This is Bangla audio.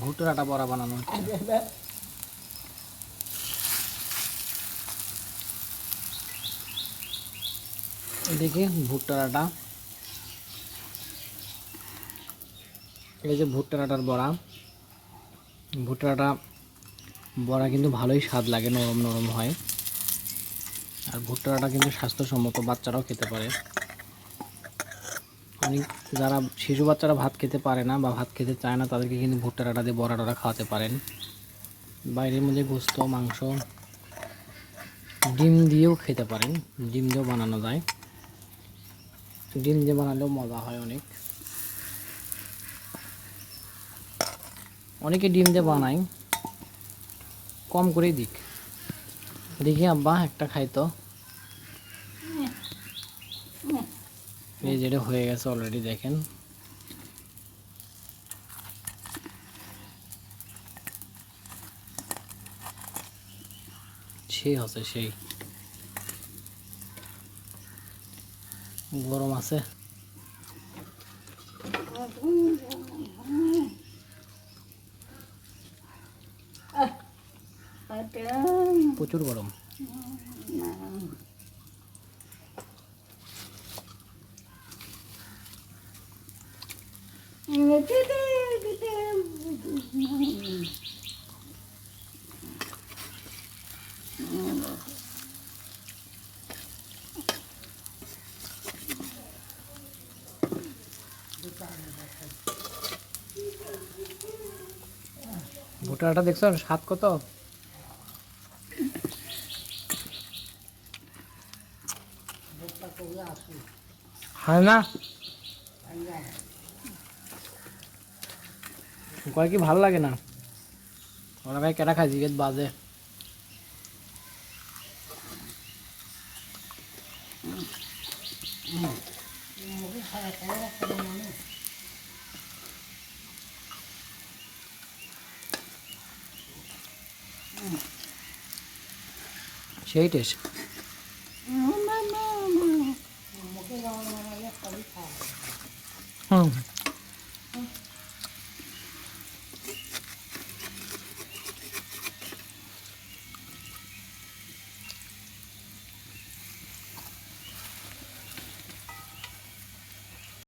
ভুট্টার আটা বড়া বানানো হচ্ছে। এদিকে ভুট্টার আটা, এই যে ভুট্টার আটার বড়া। ভুট্টার আটা বড়া কিন্তু ভালোই স্বাদ লাগে, নরম নরম হয়। আর ভুট্টার আটা কিন্তু স্বাস্থ্যসম্মত, বাচ্চারাও খেতে পারে। অনেক যারা শিশু বাচ্চারা ভাত খেতে পারে না বা ভাত খেতে চায় না, তাদেরকে কিন্তু ভুট্টার আটা দিয়ে বড়া টড়া খাওয়াতে পারেন। বাইরের মধ্যে গোস্ত, মাংস, ডিম দিয়েও খেতে পারেন, ডিম দিয়েও বানানো যায়। ডিম দিয়ে বানালেও মজা হয় অনেক। অনেকে ডিম দিয়ে বানায়, কম করেই দিক। দেখি আব্বা একটা খাইতো। এই যেটা হয়ে গেছে অলরেডি, দেখেন। সেই হচ্ছে, সেই গরম আছে। প্রচুর গরম। ভুট্টার আটা দেখছো স্বাদ কত? হয় না কয় কি ভালো লাগে না? ওরা ভাই কেটা খাই জিজ্ঞেস বাজে। সেই টেস্ট। হুম।